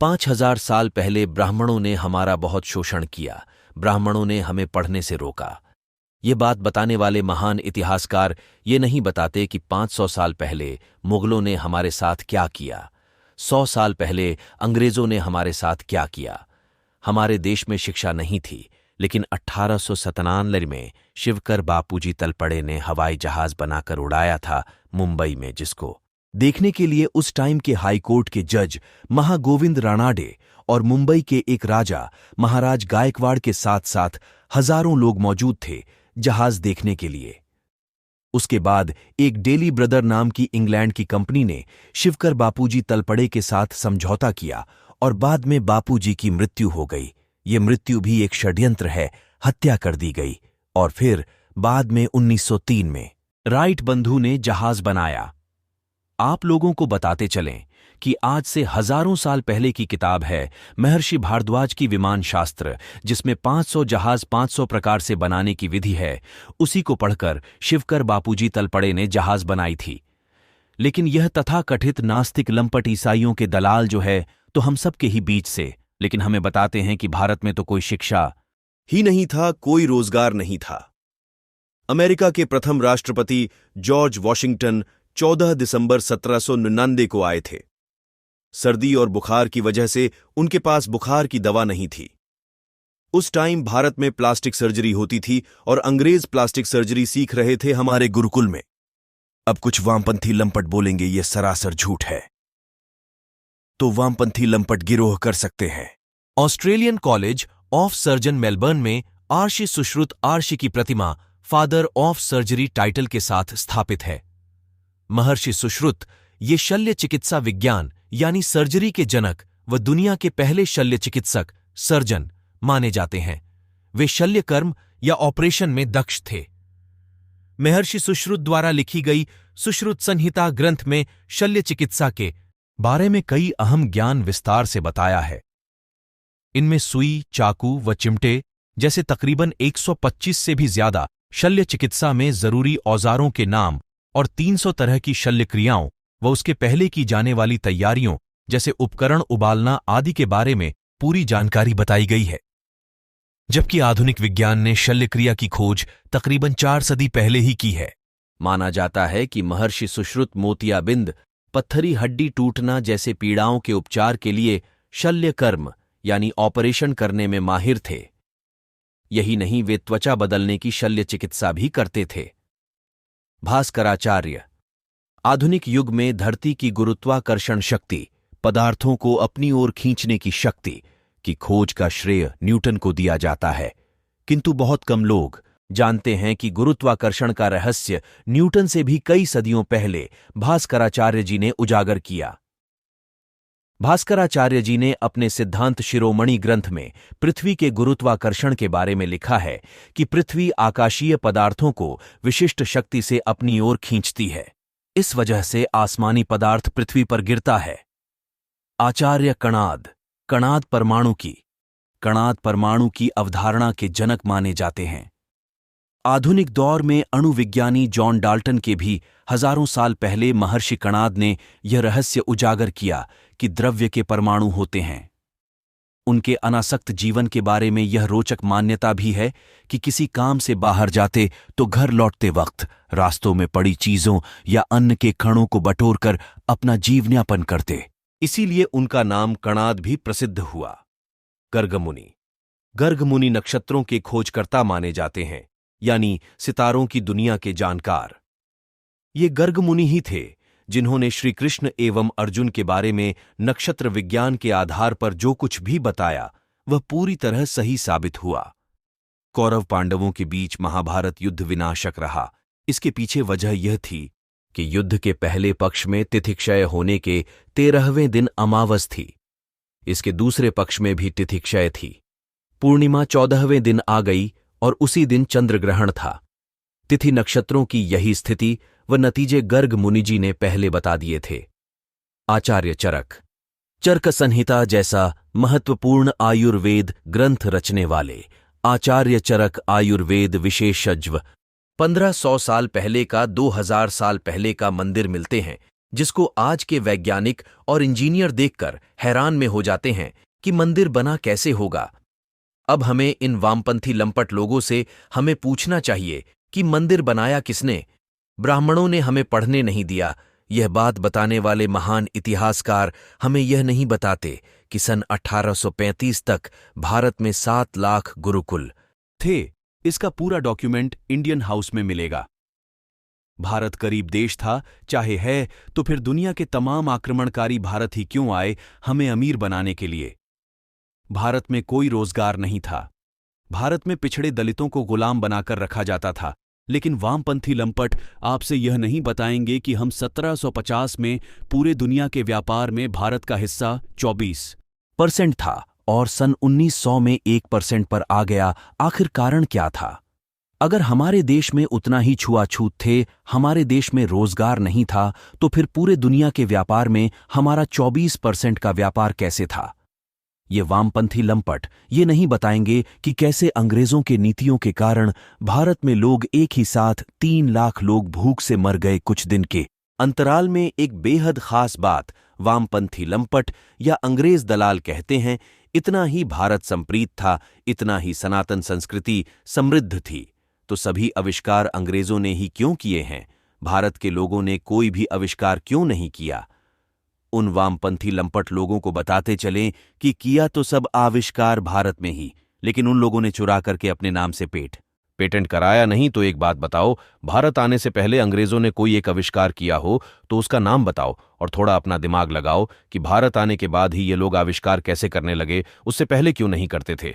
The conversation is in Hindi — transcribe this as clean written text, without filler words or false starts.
5000 साल पहले ब्राह्मणों ने हमारा बहुत शोषण किया। ब्राह्मणों ने हमें पढ़ने से रोका। ये बात बताने वाले महान इतिहासकार ये नहीं बताते कि 500 साल पहले मुगलों ने हमारे साथ क्या किया, 100 साल पहले अंग्रेजों ने हमारे साथ क्या किया। हमारे देश में शिक्षा नहीं थी, लेकिन 1897 में शिवकर बापूजी तलपड़े ने हवाई जहाज बनाकर उड़ाया था मुंबई में, जिसको देखने के लिए उस टाइम के हाईकोर्ट के जज महागोविंद राणाडे और मुंबई के एक राजा महाराज गायकवाड़ के साथ साथ हजारों लोग मौजूद थे जहाज देखने के लिए। उसके बाद एक डेली ब्रदर नाम की इंग्लैंड की कंपनी ने शिवकर बापूजी तलपड़े के साथ समझौता किया और बाद में बापूजी की मृत्यु हो गई। ये मृत्यु भी एक षड्यंत्र है, हत्या कर दी गई। और फिर बाद में 1903 में राइट बंधु ने जहाज बनाया। आप लोगों को बताते चलें कि आज से हजारों साल पहले की किताब है महर्षि भारद्वाज की विमान शास्त्र, जिसमें 500 जहाज 500 प्रकार से बनाने की विधि है। उसी को पढ़कर शिवकर बापूजी तलपड़े ने जहाज बनाई थी। लेकिन यह तथाकथित नास्तिक लंपट ईसाइयों के दलाल जो है तो हम सब के ही बीच से, लेकिन हमें बताते हैं कि भारत में तो कोई शिक्षा ही नहीं था, कोई रोजगार नहीं था। अमेरिका के प्रथम राष्ट्रपति जॉर्ज वॉशिंगटन 14 दिसंबर 1799 को आए थे। सर्दी और बुखार की वजह से उनके पास बुखार की दवा नहीं थी। उस टाइम भारत में प्लास्टिक सर्जरी होती थी और अंग्रेज प्लास्टिक सर्जरी सीख रहे थे हमारे गुरुकुल में। अब कुछ वामपंथी लंपट बोलेंगे ये सरासर झूठ है, तो वामपंथी लंपट गिरोह कर सकते हैं। Australian college of surgeon Melbourne में आर्षि सुश्रुत आर्षि की प्रतिमा फादर ऑफ सर्जरी टाइटल के साथ स्थापित है। महर्षि सुश्रुत ये शल्य चिकित्सा विज्ञान यानी सर्जरी के जनक व दुनिया के पहले शल्य चिकित्सक सर्जन माने जाते हैं। वे शल्य कर्म या ऑपरेशन में दक्ष थे। महर्षि सुश्रुत द्वारा लिखी गई सुश्रुत संहिता ग्रंथ में शल्य चिकित्सा के बारे में कई अहम ज्ञान विस्तार से बताया है। इनमें सुई, चाकू व चिमटे जैसे तकरीबन 125 से भी ज्यादा शल्य चिकित्सा में जरूरी औजारों के नाम और 300 तरह की शल्य क्रियाओं व उसके पहले की जाने वाली तैयारियों जैसे उपकरण, उबालना आदि के बारे में पूरी जानकारी बताई गई है। जबकि आधुनिक विज्ञान ने शल्य क्रिया की खोज तकरीबन 4 सदी पहले ही की है। माना जाता है कि महर्षि सुश्रुत मोतियाबिंद, पत्थरी हड्डी टूटना जैसे पीड़ाओं के उपचार के लिए शल्य कर्म यानी ऑपरेशन करने में माहिर थे। यही नहीं, वे त्वचा बदलने की शल्य चिकित्सा भी करते थे। भास्कराचार्य आधुनिक युग में धरती की गुरुत्वाकर्षण शक्ति, पदार्थों को अपनी ओर खींचने की शक्ति की खोज का श्रेय न्यूटन को दिया जाता है, किंतु बहुत कम लोग जानते हैं कि गुरुत्वाकर्षण का रहस्य न्यूटन से भी कई सदियों पहले भास्कराचार्य जी ने उजागर किया। भास्कराचार्य जी ने अपने सिद्धांत शिरोमणि ग्रंथ में पृथ्वी के गुरुत्वाकर्षण के बारे में लिखा है कि पृथ्वी आकाशीय पदार्थों को विशिष्ट शक्ति से अपनी ओर खींचती है। इस वजह से आसमानी पदार्थ पृथ्वी पर गिरता है। आचार्य कणाद परमाणु की अवधारणा के जनक माने जाते हैं। आधुनिक दौर में अणुविज्ञानी जॉन डाल्टन के भी हजारों साल पहले महर्षि कणाद ने यह रहस्य उजागर किया कि द्रव्य के परमाणु होते हैं। उनके अनासक्त जीवन के बारे में यह रोचक मान्यता भी है कि किसी काम से बाहर जाते तो घर लौटते वक्त रास्तों में पड़ी चीजों या अन्न के कणों को बटोरकर अपना जीवनयापन करते। इसीलिए उनका नाम कणाद भी प्रसिद्ध हुआ। गर्गमुनि नक्षत्रों के खोजकर्ता माने जाते हैं, यानी सितारों की दुनिया के जानकार। ये गर्गमुनि ही थे जिन्होंने श्री कृष्ण एवं अर्जुन के बारे में नक्षत्र विज्ञान के आधार पर जो कुछ भी बताया वह पूरी तरह सही साबित हुआ। कौरव पांडवों के बीच महाभारत युद्ध विनाशक रहा। इसके पीछे वजह यह थी कि युद्ध के पहले पक्ष में तिथिक्षय होने के 13वें दिन अमावस थी। इसके दूसरे पक्ष में भी तिथिक्षय थी। पूर्णिमा 14वें दिन आ गई और उसी दिन चंद्रग्रहण था। तिथि नक्षत्रों की यही स्थिति व नतीजे गर्ग मुनिजी ने पहले बता दिए थे। आचार्य चरक संहिता जैसा महत्वपूर्ण आयुर्वेद ग्रंथ रचने वाले आचार्य चरक आयुर्वेद विशेषज्ञ 1500 साल पहले का 2000 साल पहले का मंदिर मिलते हैं जिसको आज के वैज्ञानिक और इंजीनियर देखकर हैरान में हो जाते हैं कि मंदिर बना कैसे होगा। अब हमें इन वामपंथी लंपट लोगों से हमें पूछना चाहिए कि मंदिर बनाया किसने? ब्राह्मणों ने हमें पढ़ने नहीं दिया। यह बात बताने वाले महान इतिहासकार हमें यह नहीं बताते कि सन 1835 तक भारत में 7 लाख गुरुकुल थे। इसका पूरा डॉक्यूमेंट इंडियन हाउस में मिलेगा। भारत गरीब देश था, चाहे है, तो फिर दुनिया के तमाम आक्रमणकारी भारत ही क्यों आए हमें अमीर बनाने के लिए? भारत में कोई रोजगार नहीं था। भारत में पिछड़े दलितों को गुलाम बनाकर रखा जाता था। लेकिन वामपंथी लंपट आपसे यह नहीं बताएंगे कि हम 1750 में पूरे दुनिया के व्यापार में भारत का हिस्सा 24% था और सन 1900 में 1% पर आ गया। आखिर कारण क्या था? अगर हमारे देश में उतना ही छुआछूत थे, हमारे देश में रोजगार नहीं था, तो फिर पूरे दुनिया के व्यापार में हमारा 24% का व्यापार कैसे था? ये वामपंथी लंपट ये नहीं बताएंगे कि कैसे अंग्रेजों के नीतियों के कारण भारत में लोग एक ही साथ 3 लाख लोग भूख से मर गए कुछ दिन के अंतराल में। एक बेहद खास बात वामपंथी लंपट या अंग्रेज दलाल कहते हैं, इतना ही भारत संप्रीत था, इतना ही सनातन संस्कृति समृद्ध थी, तो सभी आविष्कार अंग्रेजों ने ही क्यों किए हैं? भारत के लोगों ने कोई भी आविष्कार क्यों नहीं किया? उन वामपंथी लंपट लोगों को बताते चलें कि किया तो सब आविष्कार भारत में ही, लेकिन उन लोगों ने चुरा करके अपने नाम से पेटेंट कराया नहीं। तो एक बात बताओ, भारत आने से पहले अंग्रेजों ने कोई एक आविष्कार किया हो तो उसका नाम बताओ, और थोड़ा अपना दिमाग लगाओ कि भारत आने के बाद ही ये लोग आविष्कार कैसे करने लगे, उससे पहले क्यों नहीं करते थे?